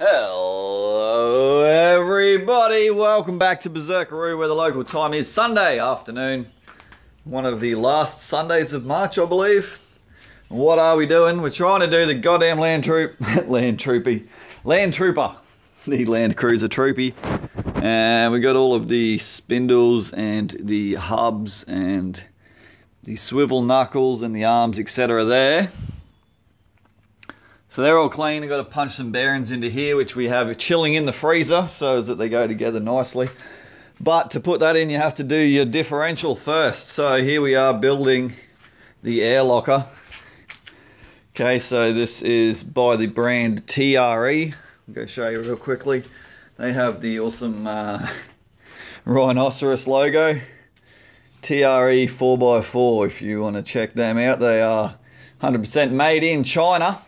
Hello everybody, welcome back to BERSERKARU, where the local time is Sunday afternoon. One of the last Sundays of March, I believe. What are we doing? We're trying to do the goddamn Land Trooper, the Land Cruiser Troopy. And we got all of the spindles and the hubs and the swivel knuckles and the arms, etc. there. So they're all clean. I've got to punch some bearings into here, which we have chilling in the freezer so that they go together nicely. But to put that in, you have to do your differential first. So here we are building the air locker. Okay, so this is by the brand TRE. I'm going to show you real quickly. They have the awesome rhinoceros logo. TRE 4x4, if you want to check them out. They are 100% made in China.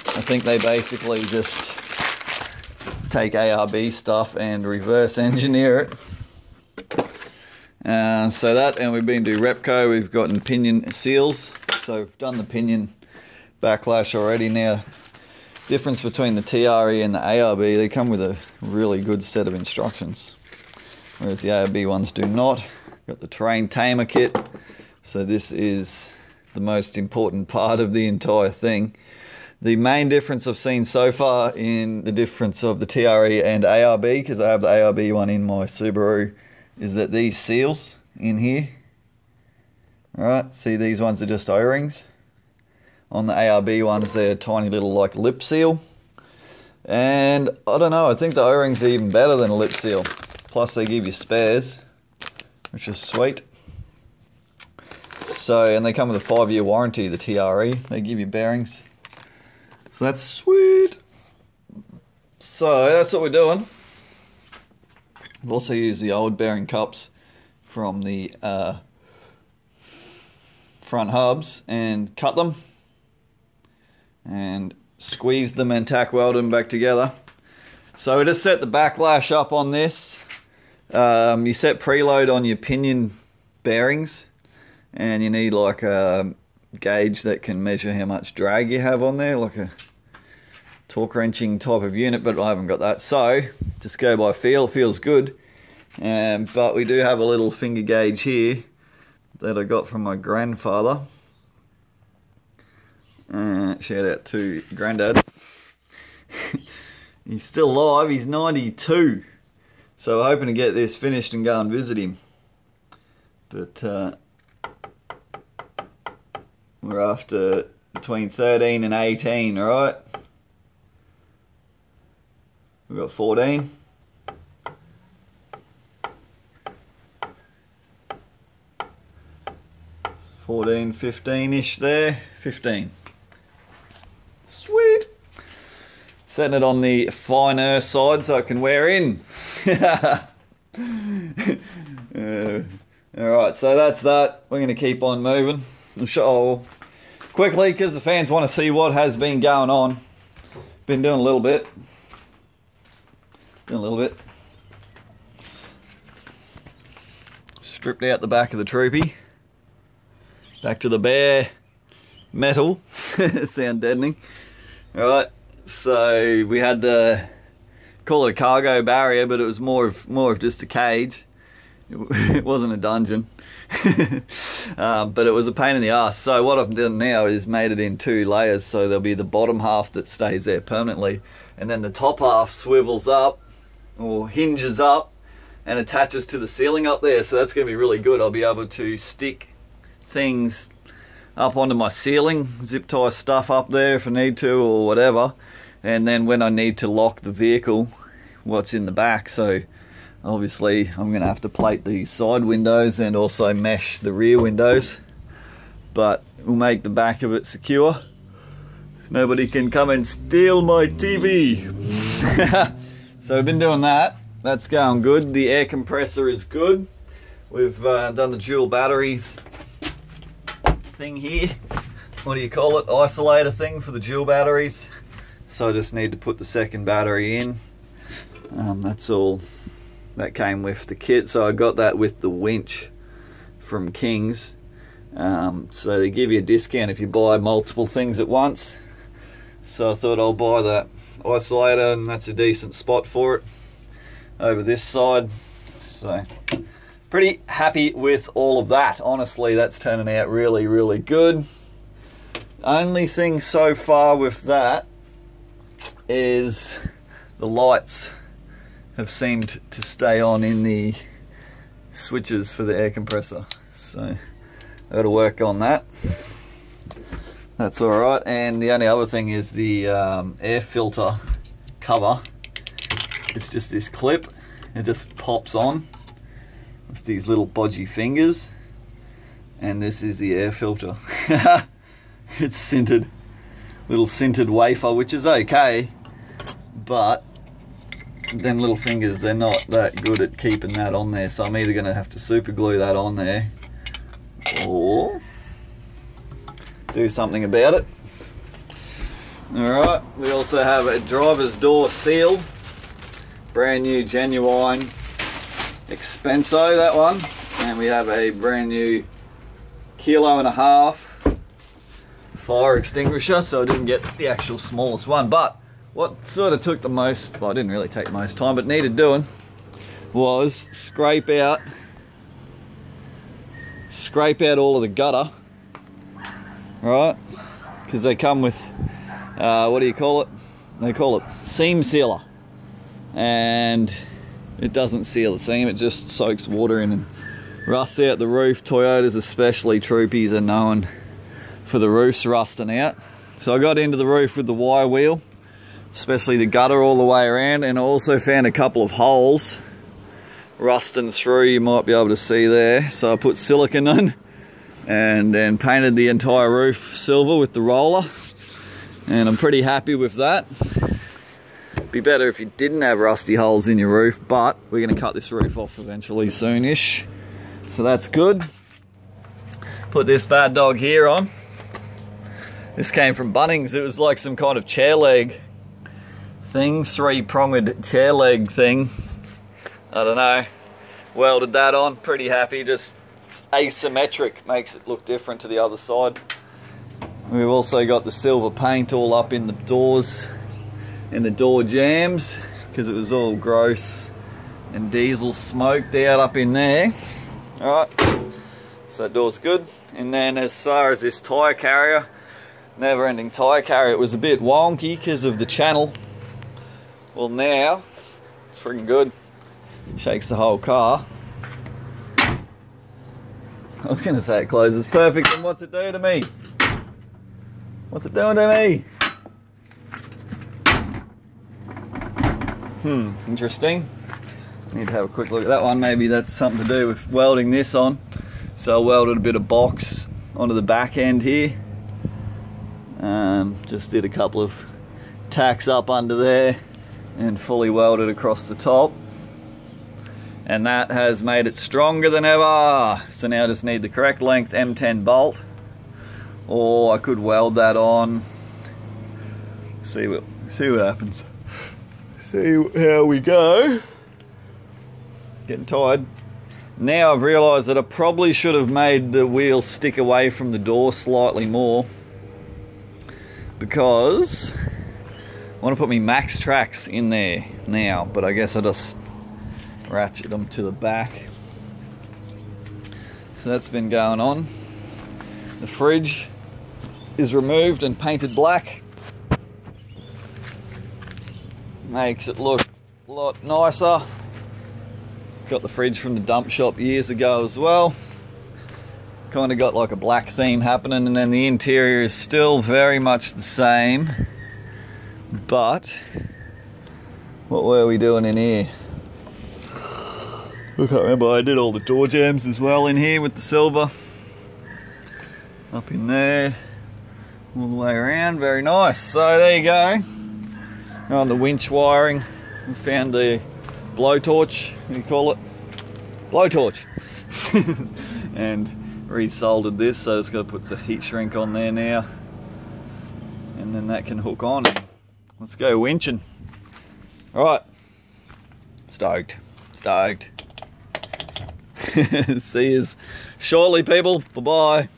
I think they basically just take ARB stuff and reverse engineer it. So that, and we've been to Repco, we've gotten pinion seals. So we've done the pinion backlash already. Now, difference between the TRE and the ARB, they come with a really good set of instructions, whereas the ARB ones do not. Got the terrain tamer kit. So this is the most important part of the entire thing. The main difference I've seen so far in the difference of the TRE and ARB, because I have the ARB one in my Subaru, is that these seals in here, right, see these ones are just O-rings. On the ARB ones they're a tiny little like lip seal. And I don't know, I think the O-rings are even better than a lip seal. Plus they give you spares, which is sweet. So, and they come with a 5-year warranty, the TRE. They give you bearings. So that's sweet. So that's what we're doing. I've also used the old bearing cups from the front hubs and cut them and squeezed them and tack welded them back together. So we just set the backlash up on this. You set preload on your pinion bearings, and you need like a gauge that can measure how much drag you have on there, like a torque wrenching type of unit, but I haven't got that, so just go by feel. Feels good. But we do have a little finger gauge here that I got from my grandfather. Shout out to Granddad. He's still alive, he's 92, so we're hoping to get this finished and go and visit him. But we're after between 13 and 18, alright? We've got 14. It's 14, 15-ish there. 15. Sweet. Setting it on the finer side so it can wear in. Alright, so that's that. We're going to keep on moving. I'm sure quickly, because the fans want to see what has been going on. Been doing a little bit. Stripped out the back of the Troopy. Back to the bare metal. Sound deadening. Alright, so we had the, call it a cargo barrier, but it was more of just a cage. It wasn't a dungeon. But it was a pain in the ass. So what I've done now is made it in 2 layers. So there'll be the bottom half that stays there permanently, and then the top half swivels up or hinges up and attaches to the ceiling up there. So that's going to be really good. I'll be able to stick things up onto my ceiling, zip tie stuff up there if I need to or whatever, and then when I need to lock the vehicle, what's in the back. So obviously I'm going to have to plate the side windows and also mesh the rear windows, but we'll make the back of it secure. Nobody can come and steal my TV. So we've been doing that. That's going good. The air compressor is good. We've done the dual batteries thing here. What do you call it? Isolator thing for the dual batteries. So I just need to put the second battery in. That's all. That came with the kit, so I got that with the winch from King's. So they give you a discount if you buy multiple things at once. So I thought I'll buy that isolator, and that's a decent spot for it over this side. So pretty happy with all of that. Honestly, that's turning out really, really good. Only thing so far with that is the lights have seemed to stay on in the switches for the air compressor. So I've got to work on that. That's alright. And the only other thing is the air filter cover. It's just this clip. It just pops on with these little bodgy fingers. And this is the air filter. It's scented. Little scented wafer, which is okay. But them little fingers, they're not that good at keeping that on there. So I'm either going to have to super glue that on there or do something about it. Alright, we also have a driver's door seal. Brand new, genuine Expenso, that one. And we have a brand new 1.5 kilo fire extinguisher, so I didn't get the actual smallest one. But what sort of took the most, well, it didn't really take most time, but needed doing, was scrape out all of the gutter, right? Because they come with, what do you call it? They call it seam sealer. And it doesn't seal the seam, it just soaks water in and rusts out the roof. Toyotas especially, Troopies, are known for the roofs rusting out. So I got into the roof with the wire wheel, especially the gutter all the way around, and I also found a couple of holes rusting through, you might be able to see there. So I put silicone in and then painted the entire roof silver with the roller, and I'm pretty happy with that. Be better if you didn't have rusty holes in your roof, but we're going to cut this roof off eventually soonish, so that's good. Put this bad dog here on. This came from Bunnings. It was like some kind of chair leg thing, 3-pronged chair leg thing. I don't know. Welded that on, pretty happy. Just asymmetric, makes it look different to the other side. We've also got the silver paint all up in the doors and the door jambs, because it was all gross and diesel smoked out up in there. Alright, so that door's good. And then as far as this tyre carrier, never ending tyre carrier, it was a bit wonky because of the channel. Well, now it's freaking good. Shakes the whole car. I was going to say it closes perfect, and what's it do to me? What's it doing to me? Interesting. Need to have a quick look at that one. Maybe that's something to do with welding this on. So I welded a bit of box onto the back end here. Just did a couple of tacks up under there and fully welded across the top. And that has made it stronger than ever. So now I just need the correct length M10 bolt, or I could weld that on. See what happens. See how we go. Getting tired. Now I've realised that I probably should have made the wheel stick away from the door slightly more, because I want to put my max tracks in there now, but I guess I'll just ratchet them to the back. So that's been going on. The fridge is removed and painted black. Makes it look a lot nicer. Got the fridge from the dump shop years ago as well. Kind of got like a black theme happening, and then the interior is still very much the same. But what were we doing in here? I can't remember. I did all the door jambs as well in here with the silver. Up in there, all the way around, very nice. So there you go. On the winch wiring, we found the blowtorch, what do you call it? Blowtorch. And resoldered this, so it's got to put the heat shrink on there now. And then that can hook on. Let's go winching. Alright. Stoked. Stoked. See yous shortly, people. Bye-bye.